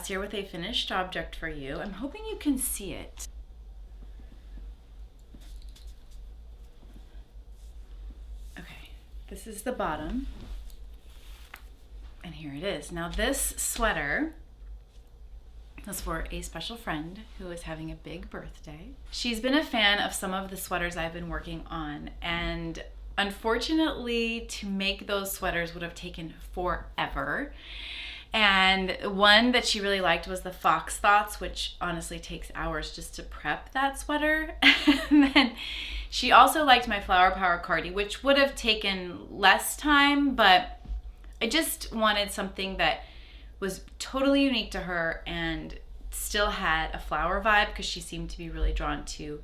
Here with a finished object for you. I'm hoping you can see it. Okay, this is the bottom, and here it is. Now this sweater was for a special friend who is having a big birthday. She's been a fan of some of the sweaters I've been working on, and unfortunately to make those sweaters would have taken forever. And one that she really liked was the Fox Thoughts, which honestly takes hours just to prep that sweater. And then she also liked my Flower Power Cardi, which would have taken less time, but I just wanted something that was totally unique to her and still had a flower vibe, because she seemed to be really drawn to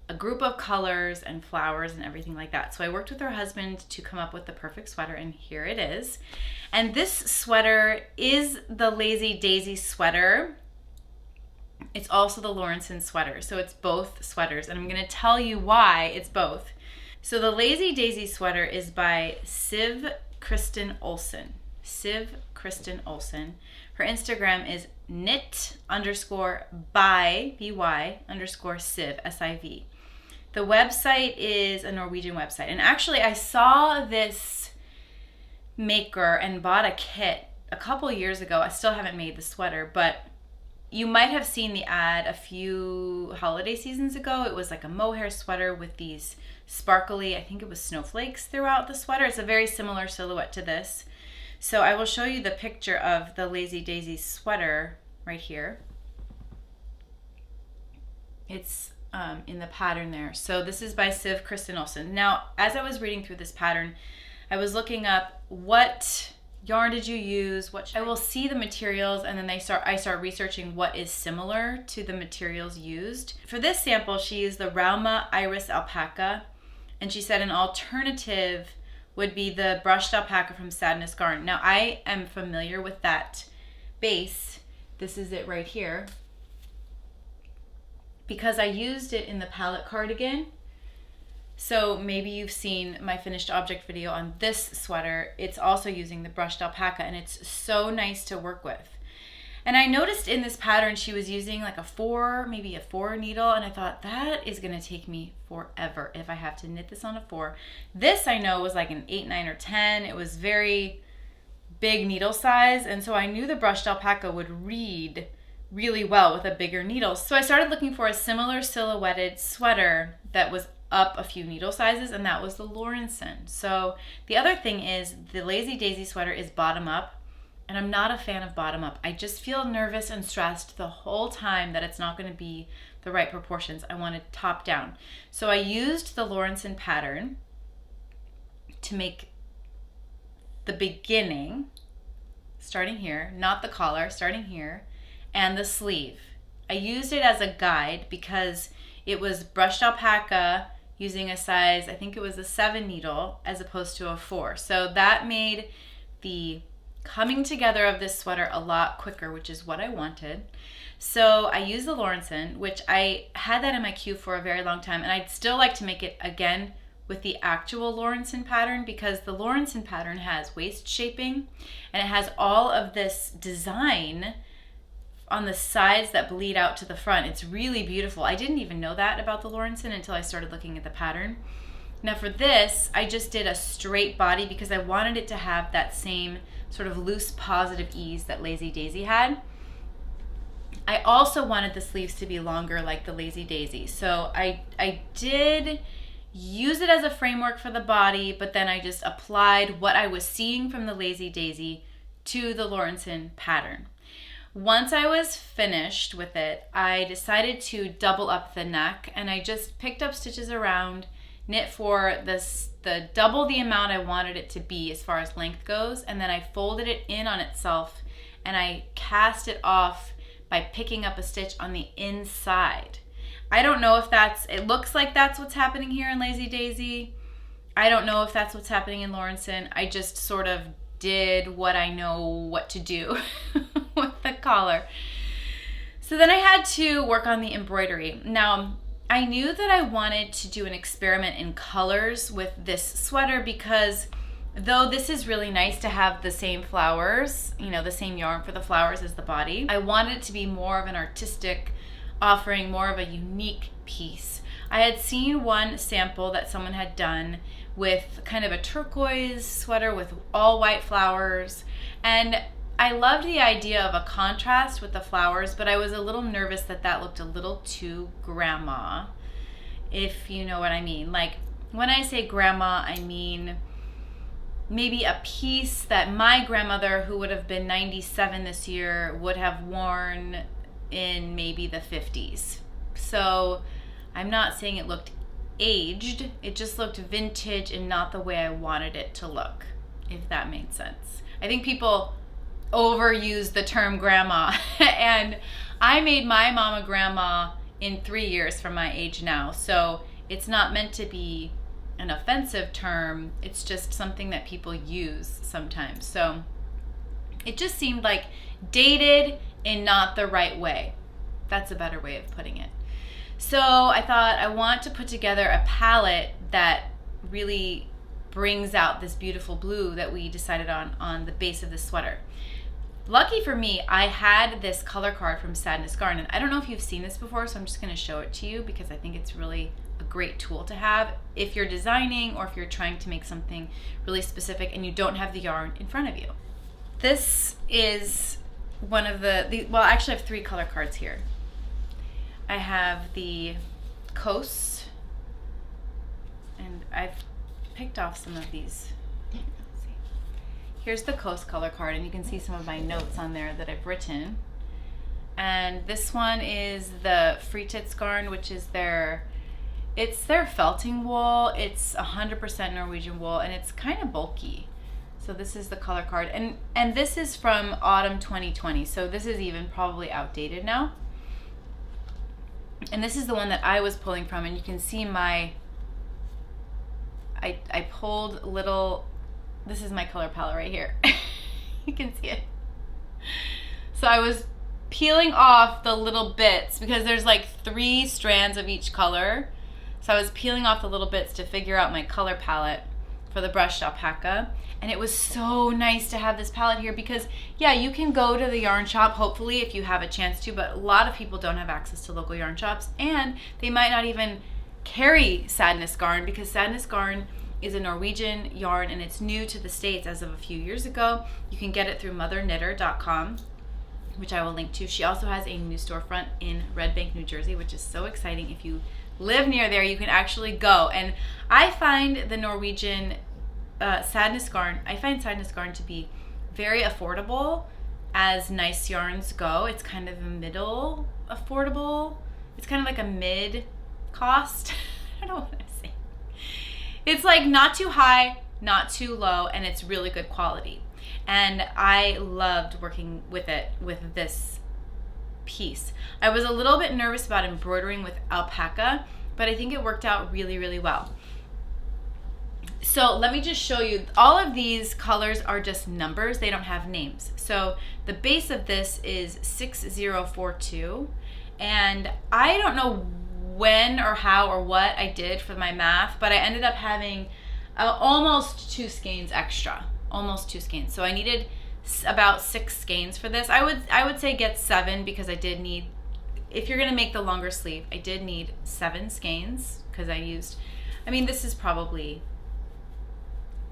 a group of colors and flowers and everything like that. So I worked with her husband to come up with the perfect sweater, and here it is. And this sweater is the Lazy Daisy sweater. It's also the Lawrenson sweater, so it's both sweaters, and I'm gonna tell you why it's both. So the Lazy Daisy sweater is by Siv Kristen Olsen. Siv Kristen Olsen. Her Instagram is knit_by, B-Y, _ Siv, S-I-V. The website is a Norwegian website. And actually, I saw this maker and bought a kit a couple years ago. I still haven't made the sweater, but you might have seen the ad a few holiday seasons ago. It was like a mohair sweater with these sparkly, I think it was snowflakes throughout the sweater. It's a very similar silhouette to this. So I will show you the picture of the Lazy Daisy sweater right here. It's in the pattern there. So this is by Siv Kristen Olsen. Now, as I was reading through this pattern, I was looking up what yarn did you use, I will see the materials, and then I start researching what is similar to the materials used. For this sample, she used the Rauma Iris alpaca, and she said an alternative would be the brushed alpaca from Sadness Garden. Now, I am familiar with that base. This is it right here, because I used it in the palette cardigan. So maybe you've seen my finished object video on this sweater. It's also using the brushed alpaca, and it's so nice to work with. And I noticed in this pattern she was using like maybe a 4 needle, and I thought that is gonna take me forever if I have to knit this on a 4. This I know was like an 8, 9, or 10. It was very big needle size, and so I knew the brushed alpaca would read really well with a bigger needle. So I started looking for a similar silhouetted sweater that was up a few needle sizes, and that was the Lawrenson. So the other thing is the Lazy Daisy sweater is bottom up, and I'm not a fan of bottom up. I just feel nervous and stressed the whole time that it's not going to be the right proportions. I want it top down. So I used the Lawrenson pattern to make the beginning, starting here, not the collar, starting here, and the sleeve. I used it as a guide because it was brushed alpaca using a size, I think it was a 7 needle as opposed to a 4. So that made the coming together of this sweater a lot quicker, which is what I wanted. So I used the Lawrenson, which I had that in my queue for a very long time, and I'd still like to make it again with the actual Lawrenson pattern, because the Lawrenson pattern has waist shaping, and it has all of this design on the sides that bleed out to the front. It's really beautiful. I didn't even know that about the Lawrenson until I started looking at the pattern. Now for this, I just did a straight body because I wanted it to have that same sort of loose positive ease that Lazy Daisy had. I also wanted the sleeves to be longer like the Lazy Daisy. So I did use it as a framework for the body, but then I just applied what I was seeing from the Lazy Daisy to the Lawrenson pattern. Once I was finished with it, I decided to double up the neck, and I just picked up stitches around, knit for the double the amount I wanted it to be as far as length goes, and then I folded it in on itself, and I cast it off by picking up a stitch on the inside. I don't know if it looks like that's what's happening here in Lazy Daisy. I don't know if that's what's happening in Lawrenson. I just sort of did what I know what to do with the collar. So then I had to work on the embroidery. Now, I knew that I wanted to do an experiment in colors with this sweater because Though this is really nice to have the same flowers, you know, the same yarn for the flowers as the body, I wanted it to be more of an artistic offering, more of a unique piece. I had seen one sample that someone had done with kind of a turquoise sweater with all white flowers, and I loved the idea of a contrast with the flowers, but I was a little nervous that that looked a little too grandma, if you know what I mean. Like, when I say grandma, I mean maybe a piece that my grandmother, who would have been 97 this year, would have worn in maybe the 50s. So I'm not saying it looked aged, it just looked vintage and not the way I wanted it to look, if that made sense. I think people overuse the term grandma and I made my mom a grandma in 3 years from my age now, so it's not meant to be an offensive term, it's just something that people use sometimes. So it just seemed like dated in not the right way. That's a better way of putting it. So I thought I want to put together a palette that really brings out this beautiful blue that we decided on the base of the sweater. Lucky for me, I had this color card from Sadness Garden, and I don't know if you've seen this before, so I'm just going to show it to you because I think it's really a great tool to have if you're designing or if you're trying to make something really specific and you don't have the yarn in front of you. This is one of the well, actually I have 3 color cards here. I have the coasts, and I've picked off some of these. Let's see. Here's the coast color card, and you can see some of my notes on there that I've written. And this one is the Free Tits Garn, which is their felting wool. It's 100% Norwegian wool, and it's kind of bulky. So this is the color card, and this is from autumn 2020. So this is even probably outdated now. And this is the one that I was pulling from, and you can see I pulled little, this is my color palette right here. You can see it. So I was peeling off the little bits because there's like 3 strands of each color. So I was peeling off the little bits to figure out my color palette for the brushed alpaca. And it was so nice to have this palette here because, yeah, you can go to the yarn shop, hopefully, if you have a chance to, but a lot of people don't have access to local yarn shops, and they might not even carry Sadness Garn because Sadness Garn is a Norwegian yarn and it's new to the States as of a few years ago. You can get it through motherknitter.com, which I will link to. She also has a new storefront in Red Bank, New Jersey, which is so exciting. If you live near there, you can actually go. And I find the Norwegian Sadness Garn to be very affordable as nice yarns go. It's kind of a middle affordable. It's kind of like a mid cost. I don't know what I'm saying. It's like not too high, not too low, and it's really good quality. And I loved working with it, with this piece. I was a little bit nervous about embroidering with alpaca, but I think it worked out really, really well. So let me just show you, all of these colors are just numbers, they don't have names. So the base of this is 6042, and I don't know when or how or what I did for my math, but I ended up having almost 2 skeins extra, almost 2 skeins. So I needed about 6 skeins for this. I would say get 7 because I did need, if you're gonna make the longer sleeve, I did need 7 skeins because this is probably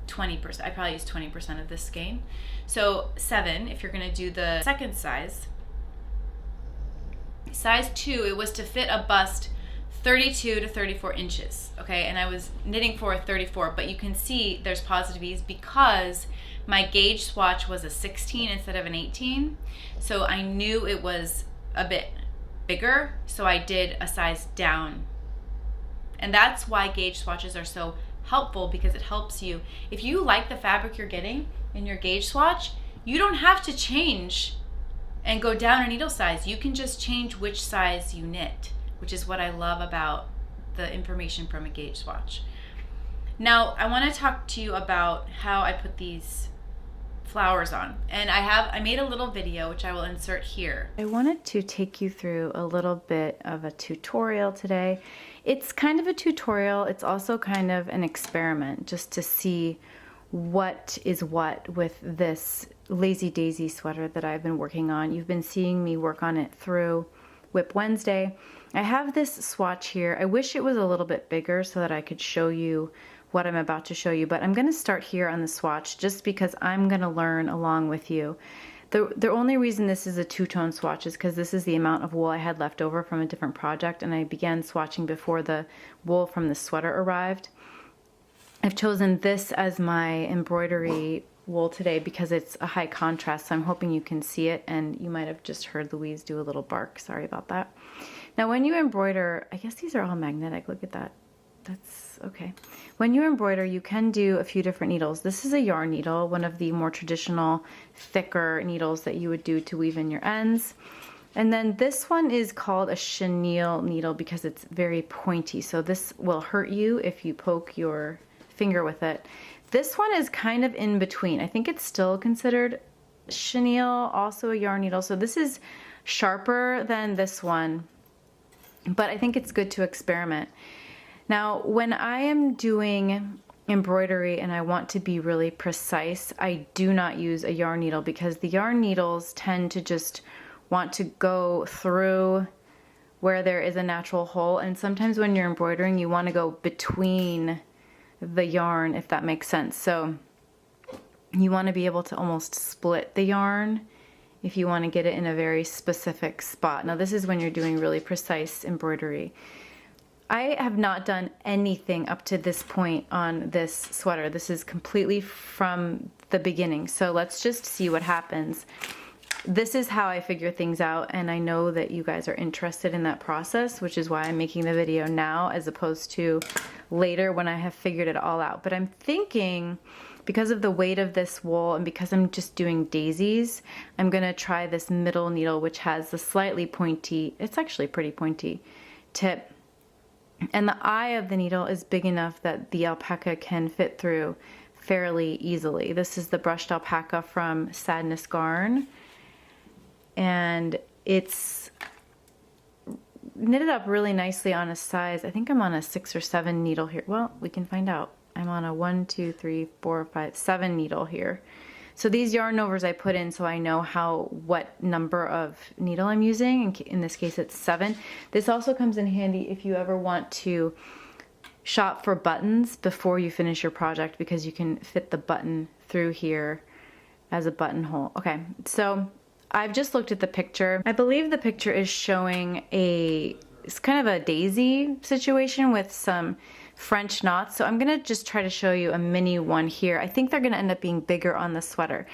20%. I probably used 20% of this skein. So 7 if you're gonna do the second size. Size 2, it was to fit a bust 32 to 34 inches, okay? And I was knitting for a 34, but you can see there's positive ease because my gauge swatch was a 16 instead of an 18. So I knew it was a bit bigger, so I did a size down. And that's why gauge swatches are so helpful, because it helps you. If you like the fabric you're getting in your gauge swatch, you don't have to change and go down a needle size. You can just change which size you knit, which is what I love about the information from a gauge swatch. Now, I want to talk to you about how I put these flowers on. And I made a little video, which I will insert here. I wanted to take you through a little bit of a tutorial today. It's kind of a tutorial. It's also kind of an experiment just to see what is what with this Lazy Daisy sweater that I've been working on. You've been seeing me work on it through Whip Wednesday. I have this swatch here. I wish it was a little bit bigger so that I could show you what I'm about to show you, but I'm gonna start here on the swatch just because I'm gonna learn along with you. The only reason this is a two-tone swatch is because this is the amount of wool I had left over from a different project, and I began swatching before the wool from the sweater arrived. I've chosen this as my embroidery wool today because it's a high contrast, so I'm hoping you can see it, and you might have just heard Louise do a little bark. Sorry about that. Now when you embroider, I guess these are all magnetic. Look at that. That's okay. When you embroider, you can do a few different needles. This is a yarn needle, one of the more traditional, thicker needles that you would do to weave in your ends. And then this one is called a chenille needle because it's very pointy. So this will hurt you if you poke your finger with it. This one is kind of in between. I think it's still considered chenille, also a yarn needle. So this is sharper than this one, but I think it's good to experiment. Now, when I am doing embroidery and I want to be really precise, I do not use a yarn needle because the yarn needles tend to just want to go through where there is a natural hole. And sometimes when you're embroidering, you want to go between the yarn, if that makes sense. So you want to be able to almost split the yarn if you want to get it in a very specific spot. Now, this is when you're doing really precise embroidery. I have not done anything up to this point on this sweater. This is completely from the beginning. So let's just see what happens. This is how I figure things out, and I know that you guys are interested in that process, which is why I'm making the video now as opposed to later when I have figured it all out. But I'm thinking, because of the weight of this wool and because I'm just doing daisies, I'm gonna try this middle needle, which has the slightly pointy, it's actually pretty pointy tip. And the eye of the needle is big enough that the alpaca can fit through fairly easily. This is the brushed alpaca from Sadness Garn, and it's knitted up really nicely on a size. I think I'm on a 6 or 7 needle here. Well, we can find out. I'm on a 1, 2, 3, 4, 5, 7 needle here. So these yarn overs I put in so I know what number of needle I'm using. In this case, it's 7. This also comes in handy if you ever want to shop for buttons before you finish your project, because you can fit the button through here as a buttonhole. Okay, so I've just looked at the picture. I believe the picture is showing it's kind of a daisy situation with some French knots. So I'm gonna just try to show you a mini one here. I think they're gonna end up being bigger on the sweater.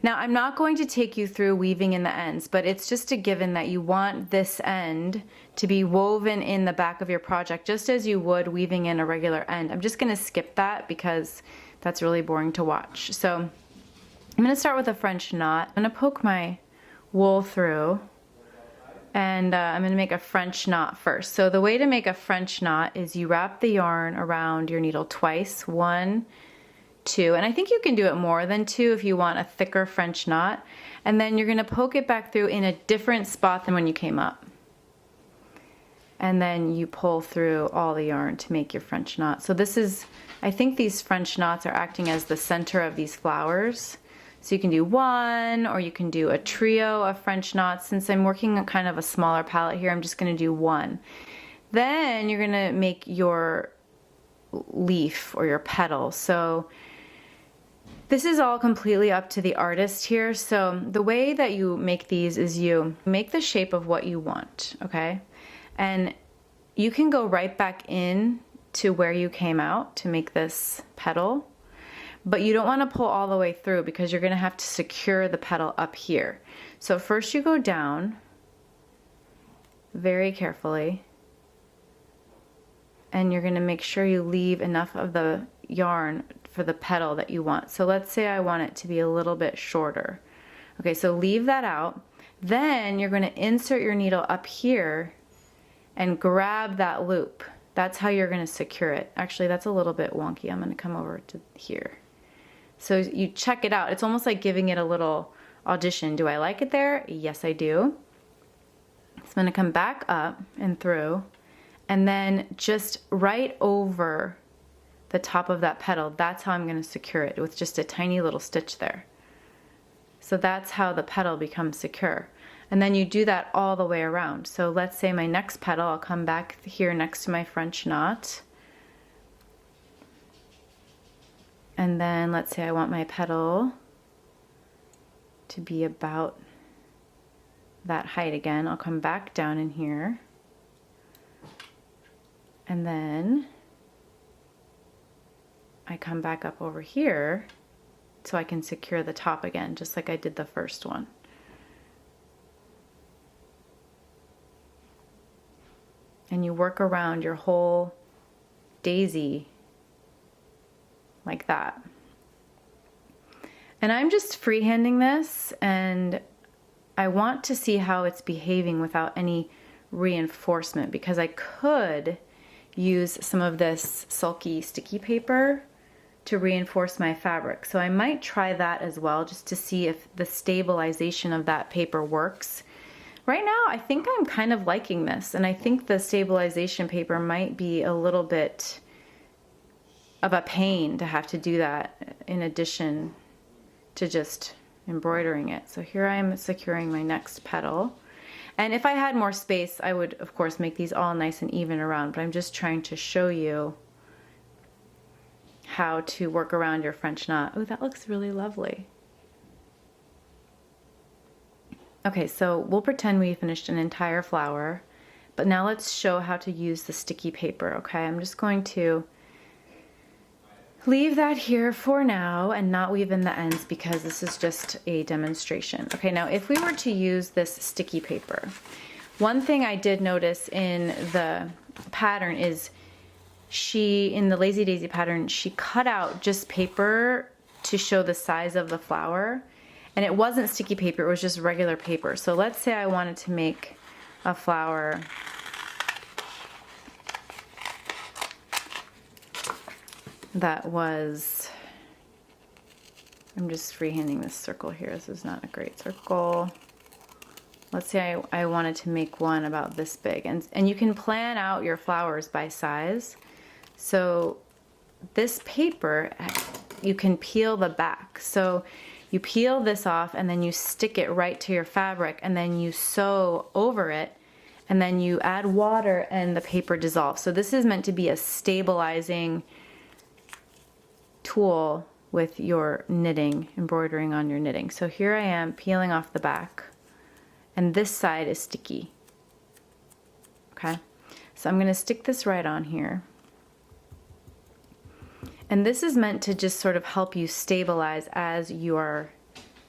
Now, I'm not going to take you through weaving in the ends, but it's just a given that you want this end to be woven in the back of your project just as you would weaving in a regular end. I'm just gonna skip that because that's really boring to watch. So I'm gonna start with a French knot. I'm gonna poke my wool through, and I'm gonna make a French knot first. So the way to make a French knot is you wrap the yarn around your needle twice, 1, 2, and I think you can do it more than 2 if you want a thicker French knot, and then you're gonna poke it back through in a different spot than when you came up. And then you pull through all the yarn to make your French knot. So this is, I think these French knots are acting as the center of these flowers. So you can do 1, or you can do a trio of French knots. Since I'm working on kind of a smaller palette here, I'm just gonna do 1. Then you're gonna make your leaf or your petal. So this is all completely up to the artist here. So the way that you make these is you make the shape of what you want, okay? And you can go right back in to where you came out to make this petal. But you don't want to pull all the way through because you're going to have to secure the petal up here. So first you go down very carefully, and you're going to make sure you leave enough of the yarn for the petal that you want. So let's say I want it to be a little bit shorter. Okay, so leave that out. Then you're going to insert your needle up here and grab that loop. That's how you're going to secure it. Actually, that's a little bit wonky. I'm going to come over to here. So you check it out. It's almost like giving it a little audition. Do I like it there? Yes, I do. So I'm going to come back up and through, and then just right over the top of that petal, that's how I'm going to secure it, with just a tiny little stitch there. So that's how the petal becomes secure. And then you do that all the way around. So let's say my next petal, I'll come back here next to my French knot. And then let's say I want my petal to be about that height again. I'll come back down in here. And then I come back up over here so I can secure the top again, just like I did the first one. And you work around your whole daisy like that. And I'm just freehanding this, and I want to see how it's behaving without any reinforcement, because I could use some of this sulky sticky paper to reinforce my fabric. So I might try that as well, just to see if the stabilization of that paper works. Right now, I think I'm kind of liking this, and I think the stabilization paper might be a little bit of a pain to have to do that in addition to just embroidering it. So here I am securing my next petal. And if I had more space, I would, of course, make these all nice and even around, but I'm just trying to show you how to work around your French knot. Oh, that looks really lovely. Okay, so we'll pretend we finished an entire flower, but now let's show how to use the sticky paper, okay? I'm just going to leave that here for now and not weave in the ends, because this is just a demonstration. Okay, now if we were to use this sticky paper, one thing I did notice in the pattern is in the Lazy Daisy pattern, she cut out just paper to show the size of the flower. And it wasn't sticky paper, it was just regular paper. So let's say I wanted to make a flower that was, I'm just freehanding this circle here. This is not a great circle. Let's say I wanted to make one about this big. And you can plan out your flowers by size. So this paper, you can peel the back. So you peel this off and then you stick it right to your fabric, and then you sew over it, and then you add water and the paper dissolves. So this is meant to be a stabilizing tool with your knitting, embroidering on your knitting. So here I am peeling off the back, and this side is sticky. Okay, so I'm going to stick this right on here. And this is meant to just sort of help you stabilize as you are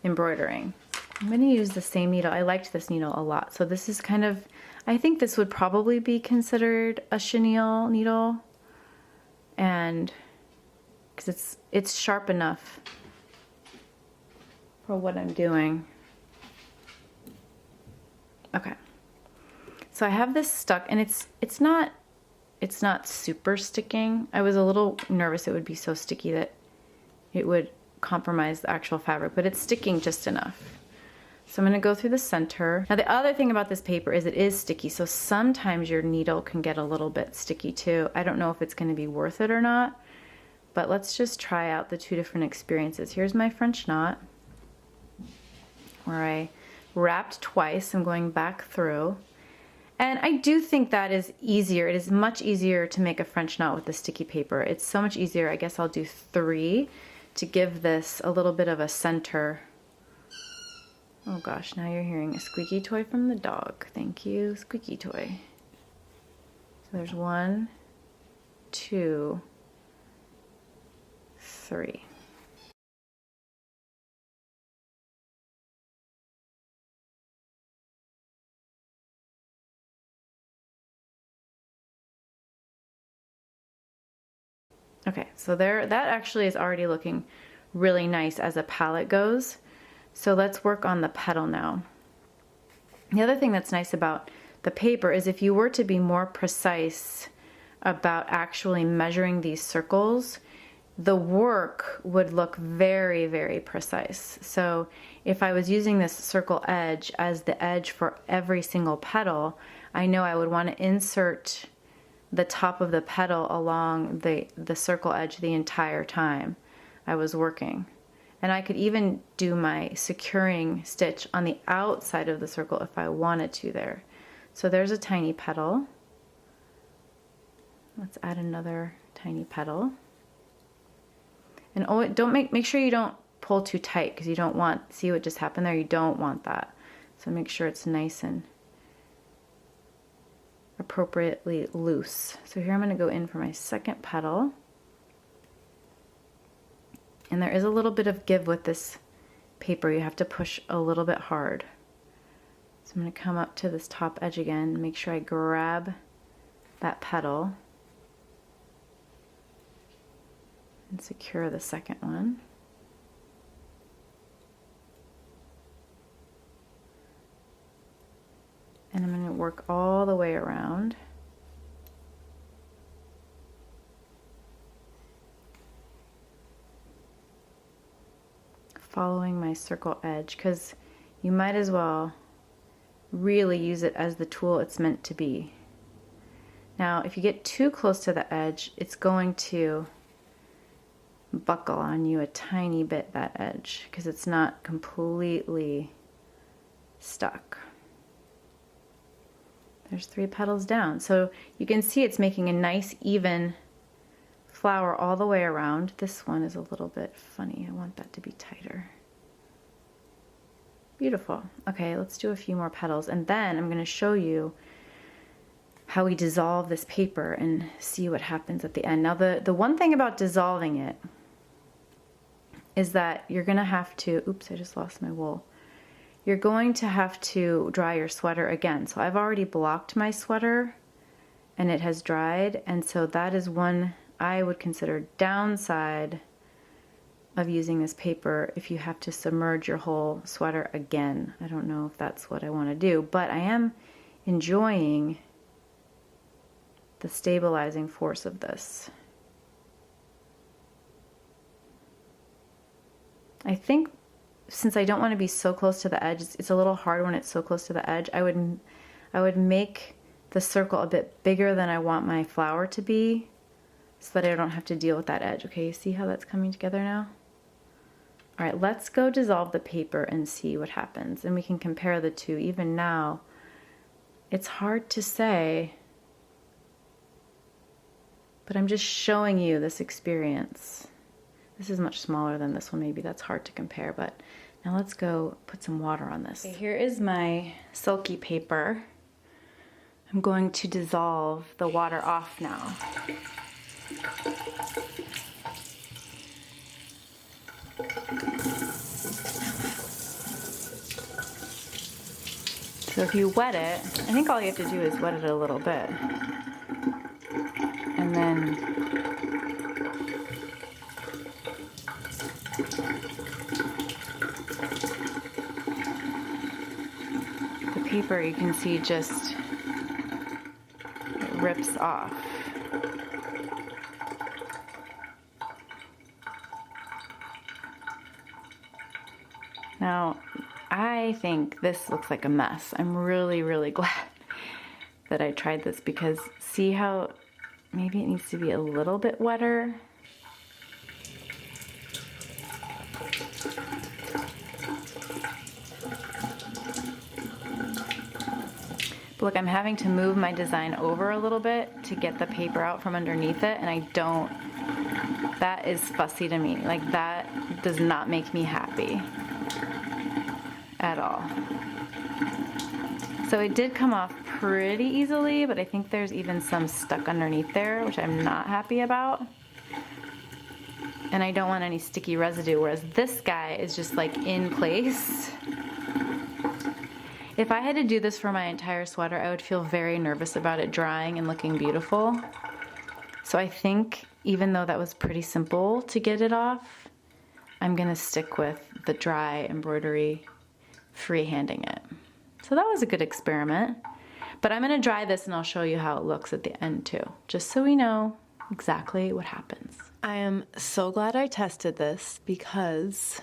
embroidering. I'm going to use the same needle. I liked this needle a lot. So this is kind of, I think this would probably be considered a chenille needle. And because it's sharp enough for what I'm doing. Okay. So I have this stuck, and it's not super sticking. I was a little nervous it would be so sticky that it would compromise the actual fabric, but it's sticking just enough. So I'm going to go through the center. Now the other thing about this paper is it is sticky, so sometimes your needle can get a little bit sticky too. I don't know if it's going to be worth it or not, but let's just try out the two different experiences. Here's my French knot where I wrapped twice. I'm going back through. And I do think that is easier. It is much easier to make a French knot with the sticky paper. It's so much easier. I guess I'll do 3 to give this a little bit of a center. Oh gosh, now you're hearing a squeaky toy from the dog. Thank you, squeaky toy. So there's 1, 2, 3. Okay, so that actually is already looking really nice as a palette goes. So let's work on the petal now. The other thing that's nice about the paper is if you were to be more precise about actually measuring these circles, the work would look very, very precise. So if I was using this circle edge as the edge for every single petal, I know I would want to insert the top of the petal along the circle edge the entire time I was working. And I could even do my securing stitch on the outside of the circle if I wanted to there. So there's a tiny petal. Let's add another tiny petal. And oh, make sure you don't pull too tight, because you don't want, see what just happened there? You don't want that. So make sure it's nice and appropriately loose. So here I'm going to go in for my second petal. And there is a little bit of give with this paper. You have to push a little bit hard. So I'm going to come up to this top edge again, make sure I grab that petal and secure the second one. And I'm going to work all the way around. Following my circle edge, because you might as well really use it as the tool it's meant to be. Now, if you get too close to the edge, it's going to buckle on you a tiny bit, that edge, because it's not completely stuck. There's 3 petals down. So you can see it's making a nice even flower all the way around. This one is a little bit funny. I want that to be tighter. Beautiful. Okay, let's do a few more petals, and then I'm going to show you how we dissolve this paper and see what happens at the end. Now the one thing about dissolving it is that you're going to have to, oops, I just lost my wool. You're going to have to dry your sweater again. So I've already blocked my sweater and it has dried, and so that is one I would consider downside of using this paper, if you have to submerge your whole sweater again. I don't know if that's what I want to do, but I am enjoying the stabilizing force of this. I think since I don't want to be so close to the edge, it's a little hard when it's so close to the edge. I would make the circle a bit bigger than I want my flower to be, so that I don't have to deal with that edge. Okay, you see how that's coming together now? All right, let's go dissolve the paper and see what happens. And we can compare the two. Even now, it's hard to say, but I'm just showing you this experience. This is much smaller than this one. Maybe that's hard to compare, but now let's go put some water on this. Okay, here is my silky paper. I'm going to dissolve the water off now. So if you wet it, I think all you have to do is wet it a little bit. And then the paper, you can see, just it rips off. Now, I think this looks like a mess. I'm really, really glad that I tried this, because see how maybe it needs to be a little bit wetter. But look, I'm having to move my design over a little bit to get the paper out from underneath it, and I don't, that is fussy to me. Like, that does not make me happy at all. So it did come off pretty easily, but I think there's even some stuck underneath there, which I'm not happy about. And I don't want any sticky residue, whereas this guy is just like in place. If I had to do this for my entire sweater, I would feel very nervous about it drying and looking beautiful. So I think even though that was pretty simple to get it off, I'm gonna stick with the dry embroidery, freehanding it. So that was a good experiment. But I'm gonna dry this and I'll show you how it looks at the end too, just so we know exactly what happens. I am so glad I tested this, because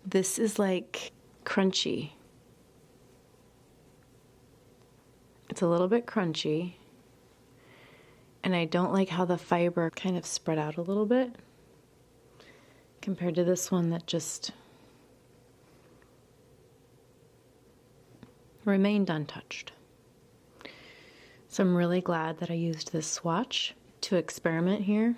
this is like crunchy. It's a little bit crunchy. And I don't like how the fiber kind of spread out a little bit compared to this one that just remained untouched. So I'm really glad that I used this swatch to experiment here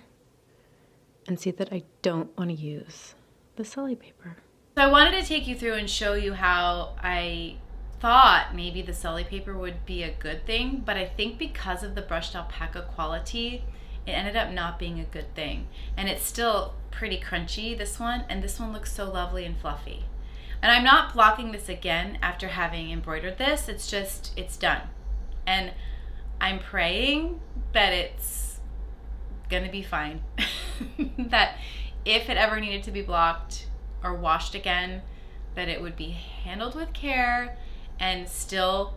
and see that I don't want to use the celly paper. So I wanted to take you through and show you how I thought maybe the celly paper would be a good thing, but I think because of the brushed alpaca quality, it ended up not being a good thing. And it's still pretty crunchy, this one, and this one looks so lovely and fluffy. And I'm not blocking this again after having embroidered this, it's just, it's done. And I'm praying that it's gonna be fine. That if it ever needed to be blocked or washed again, that it would be handled with care and still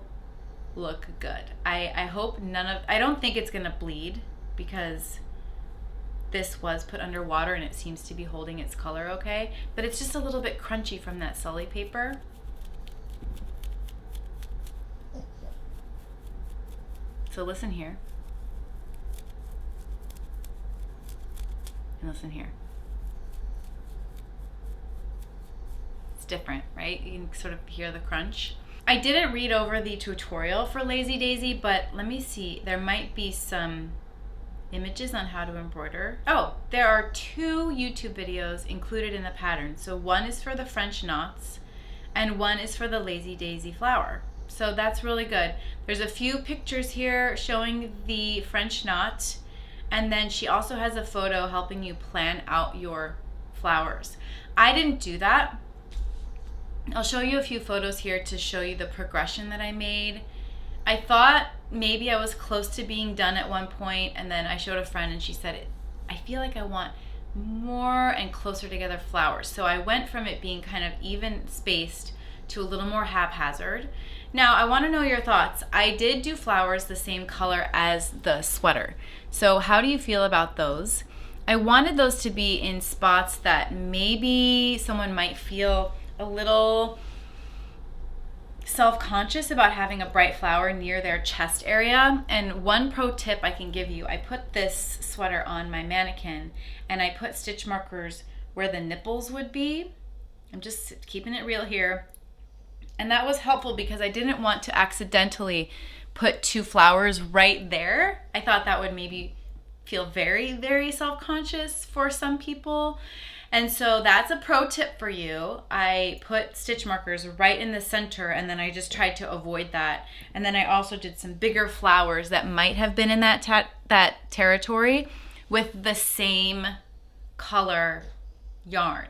look good. I hope I don't think it's gonna bleed because this was put under water and it seems to be holding its color okay, but it's just a little bit crunchy from that celly paper. So listen here. And listen here. It's different, right? You can sort of hear the crunch. I didn't read over the tutorial for Lazy Daisy, but let me see. There might be some images on how to embroider. Oh, there are 2 YouTube videos included in the pattern. So one is for the French knots and one is for the Lazy Daisy flower. So that's really good. There's a few pictures here showing the French knot, and then she also has a photo helping you plan out your flowers. I didn't do that. I'll show you a few photos here to show you the progression that I made. I thought maybe I was close to being done at one point, and then I showed a friend and she said, I feel like I want more and closer together flowers. So I went from it being kind of even spaced to a little more haphazard. Now I want to know your thoughts. I did do flowers the same color as the sweater. So how do you feel about those? I wanted those to be in spots that maybe someone might feel a little self-conscious about having a bright flower near their chest area. And one pro tip I can give you, I put this sweater on my mannequin and I put stitch markers where the nipples would be. I'm just keeping it real here. And that was helpful because I didn't want to accidentally put 2 flowers right there. I thought that would maybe feel very, very self-conscious for some people. And so that's a pro tip for you. I put stitch markers right in the center and then I just tried to avoid that. And then I also did some bigger flowers that might have been in that territory with the same color yarn.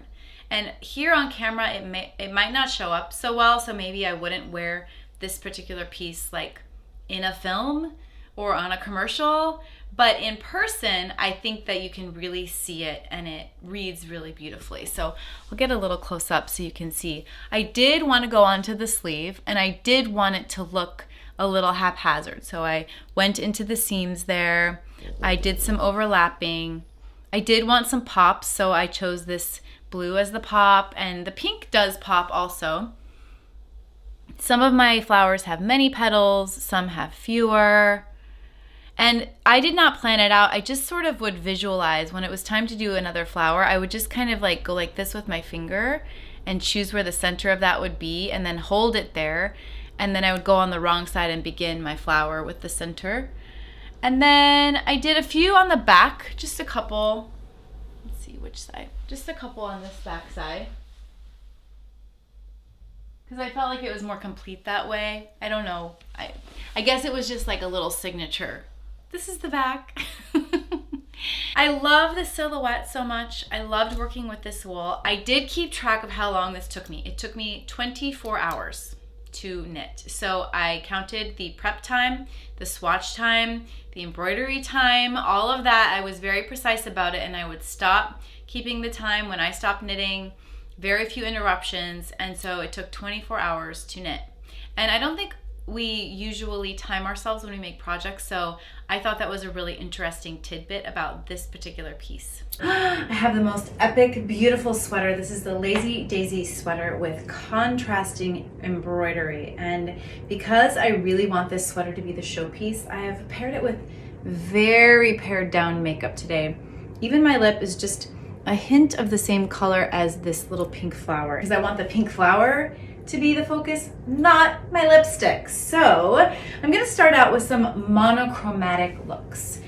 And here on camera, it might not show up so well, so maybe I wouldn't wear this particular piece like in a film or on a commercial, but in person, I think that you can really see it and it reads really beautifully. So we'll get a little close up so you can see. I did want to go onto the sleeve and I did want it to look a little haphazard. So I went into the seams there. I did some overlapping. I did want some pops, so I chose this blue as the pop, and the pink does pop also. Some of my flowers have many petals, some have fewer. And I did not plan it out. I just sort of would visualize when it was time to do another flower. I would just kind of like go like this with my finger and choose where the center of that would be and then hold it there. And then I would go on the wrong side and begin my flower with the center. And then I did a few on the back, just a couple. Let's see which side. Just a couple on this back side. Because I felt like it was more complete that way. I don't know. I guess it was just like a little signature. This is the back. I love the silhouette so much. I loved working with this wool. I did keep track of how long this took me. It took me 24 hours to knit. So I counted the prep time, the swatch time, the embroidery time, all of that. I was very precise about it, and I would stop keeping the time when I stopped knitting, very few interruptions, and so it took 24 hours to knit. And I don't think we usually time ourselves when we make projects, so I thought that was a really interesting tidbit about this particular piece. I have the most epic, beautiful sweater. This is the Lazy Daisy sweater with contrasting embroidery, and because I really want this sweater to be the showpiece, I have paired it with very pared down makeup today. Even my lip is just a hint of the same color as this little pink flower, because I want the pink flower to be the focus, not my lipstick. So I'm gonna start out with some monochromatic looks.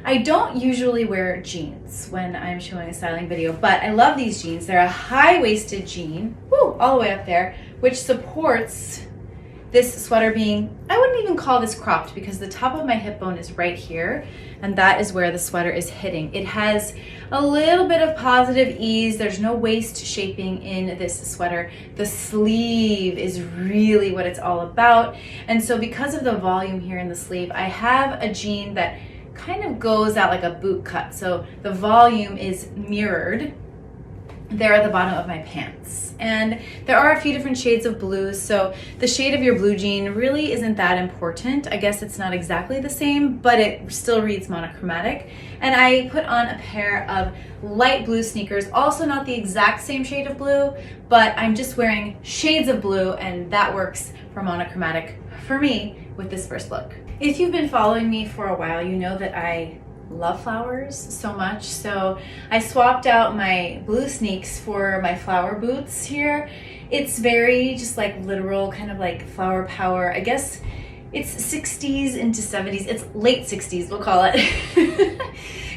I don't usually wear jeans when I'm showing a styling video, but I love these jeans. They're a high-waisted jean, all the way up there, which supports this sweater being, I wouldn't even call this cropped because the top of my hip bone is right here, and that is where the sweater is hitting. It has a little bit of positive ease. There's no waist shaping in this sweater. The sleeve is really what it's all about. And so because of the volume here in the sleeve, I have a jean that kind of goes out like a boot cut. So the volume is mirrored there at the bottom of my pants. And there are a few different shades of blues, so the shade of your blue jean really isn't that important. I guess it's not exactly the same, but it still reads monochromatic. And I put on a pair of light blue sneakers, also not the exact same shade of blue, but I'm just wearing shades of blue, and that works for monochromatic for me with this first look. If you've been following me for a while, you know that I love flowers so much, so I swapped out my blue sneaks for my flower boots here. It's very just like literal kind of like flower power. I guess it's 60s into 70s. It's late 60s, we'll call it.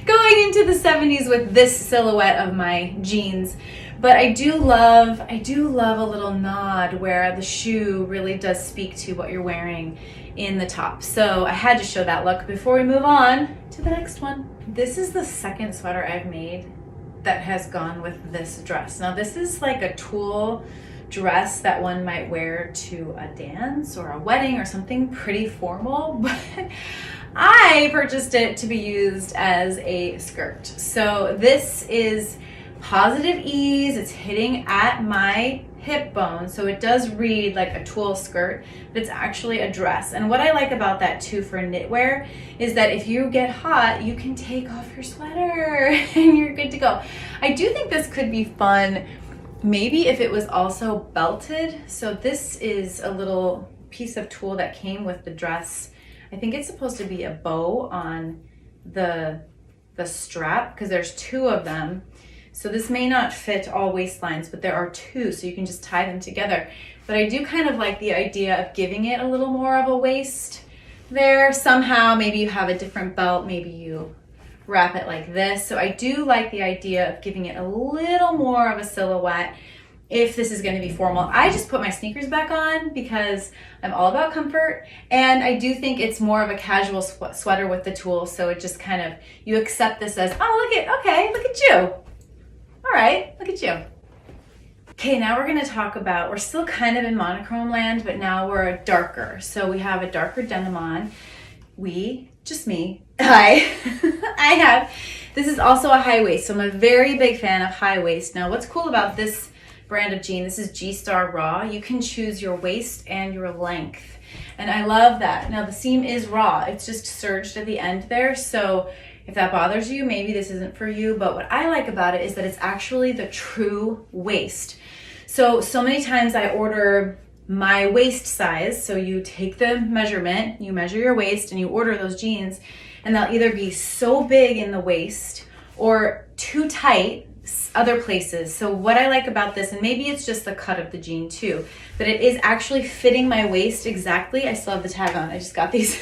Going into the 70s with this silhouette of my jeans. But I do love a little nod where the shoe really does speak to what you're wearing in the top. So I had to show that look before we move on to the next one. This is the second sweater I've made that has gone with this dress. Now this is like a tulle dress that one might wear to a dance or a wedding or something pretty formal, but I purchased it to be used as a skirt. So this is positive ease. It's hitting at my hip bone, so it does read like a tulle skirt, but it's actually a dress. And what I like about that too for knitwear is that if you get hot, you can take off your sweater and you're good to go. I do think this could be fun maybe if it was also belted. So this is a little piece of tulle that came with the dress. I think it's supposed to be a bow on the strap because there's two of them. So this may not fit all waistlines, but there are two, so you can just tie them together. But I do kind of like the idea of giving it a little more of a waist there. Somehow, maybe you have a different belt, maybe you wrap it like this. So I do like the idea of giving it a little more of a silhouette if this is gonna be formal. I just put my sneakers back on because I'm all about comfort, and I do think it's more of a casual sweater with the tulle, so it just kind of, you accept this as, oh, look at you. All right, look at you. Okay, now we're gonna talk about, we're still kind of in monochrome land, but now we're darker. So we have a darker denim on. Just me, I have, this is also a high waist, so I'm a very big fan of high waist. Now what's cool about this brand of jean, this is G-Star Raw, you can choose your waist and your length. And I love that. Now the seam is raw, it's just surged at the end there, so if that bothers you, maybe this isn't for you, but what I like about it is that it's actually the true waist. So many times I order my waist size, so you take the measurement, you measure your waist and you order those jeans, and they'll either be so big in the waist or too tight other places. So what I like about this, and maybe it's just the cut of the jean too, but it is actually fitting my waist exactly. I still have the tag on, I just got these.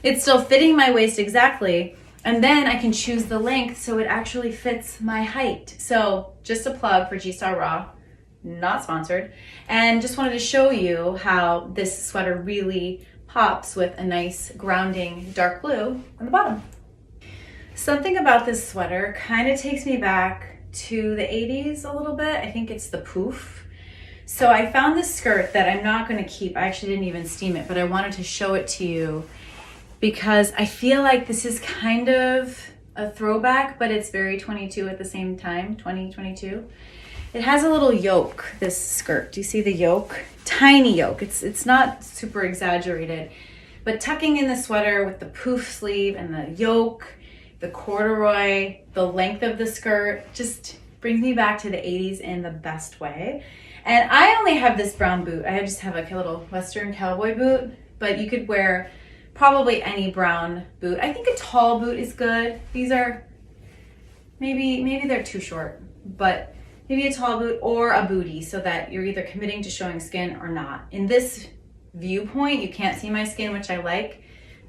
It's still fitting my waist exactly. And then I can choose the length so it actually fits my height. So just a plug for G-Star Raw, not sponsored. And just wanted to show you how this sweater really pops with a nice grounding dark blue on the bottom. Something about this sweater kind of takes me back to the 80s a little bit. I think it's the poof. So I found this skirt that I'm not gonna keep. I actually didn't even steam it, but I wanted to show it to you because I feel like this is kind of a throwback, but it's very 22 at the same time, 2022. It has a little yoke, this skirt. Do you see the yoke? Tiny yoke. It's not super exaggerated, but tucking in the sweater with the poof sleeve and the yoke, the corduroy, the length of the skirt, just brings me back to the 80s in the best way. And I only have this brown boot. I just have like a little Western cowboy boot, but you could wear probably any brown boot. I think a tall boot is good. These are, maybe they're too short, but maybe a tall boot or a bootie so that you're either committing to showing skin or not. In this viewpoint, you can't see my skin, which I like,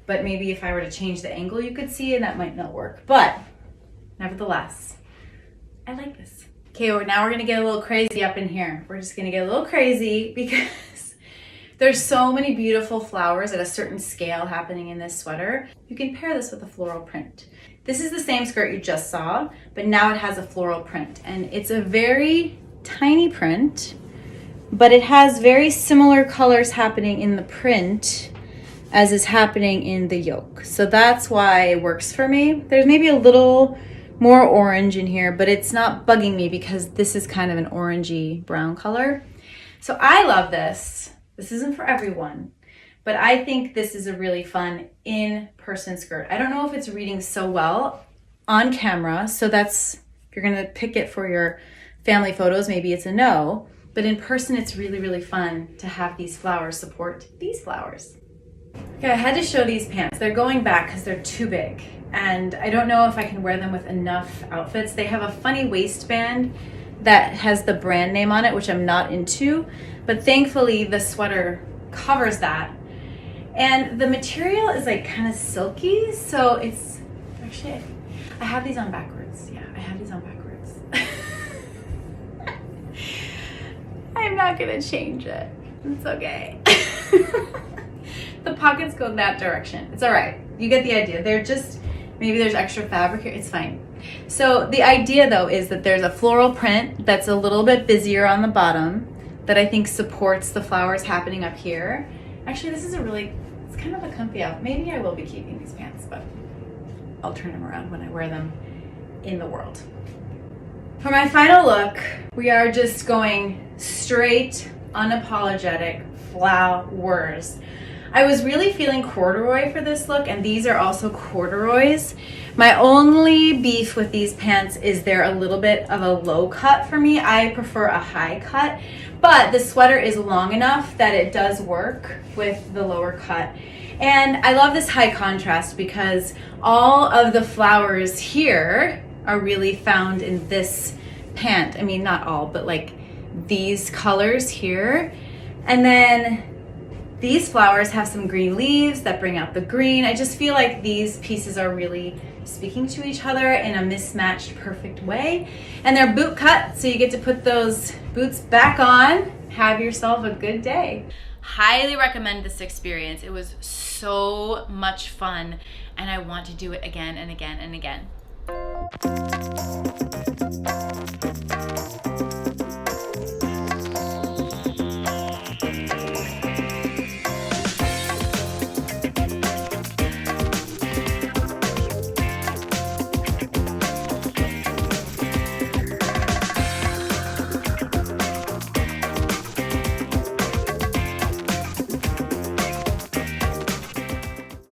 but maybe if I were to change the angle, you could see, and that might not work. But nevertheless, I like this. Okay, well, now we're gonna get a little crazy up in here. We're just gonna get a little crazy because there's so many beautiful flowers at a certain scale happening in this sweater. You can pair this with a floral print. This is the same skirt you just saw, but now it has a floral print, and it's a very tiny print, but it has very similar colors happening in the print as is happening in the yoke. So that's why it works for me. There's maybe a little more orange in here, but it's not bugging me because this is kind of an orangey brown color. So I love this. This isn't for everyone, but I think this is a really fun in-person skirt. I don't know if it's reading so well on camera, so that's, if you're gonna pick it for your family photos, maybe it's a no, but in person it's really, really fun to have these flowers support these flowers. Okay, I had to show these pants. They're going back because they're too big, and I don't know if I can wear them with enough outfits. They have a funny waistband that has the brand name on it, which I'm not into, but thankfully the sweater covers that. And the material is like kind of silky, so it's actually, I have these on backwards. Yeah, I have these on backwards. I'm not gonna change it. It's okay. The pockets go that direction. It's all right. You get the idea. They're just, maybe there's extra fabric here. It's fine. So the idea though is that there's a floral print that's a little bit busier on the bottom that I think supports the flowers happening up here. Actually, this is a really, it's kind of a comfy outfit. Maybe I will be keeping these pants, but I'll turn them around when I wear them in the world. For my final look, we are just going straight, unapologetic flowers. I was really feeling corduroy for this look, and these are also corduroys. My only beef with these pants is they're a little bit of a low cut for me. I prefer a high cut, but the sweater is long enough that it does work with the lower cut. And I love this high contrast because all of the flowers here are really found in this pant. I mean, not all, but like these colors here. And then these flowers have some green leaves that bring out the green. I just feel like these pieces are really speaking to each other in a mismatched, perfect way. And they're boot cut, so you get to put those boots back on. Have yourself a good day. Highly recommend this experience. It was so much fun, and I want to do it again and again and again.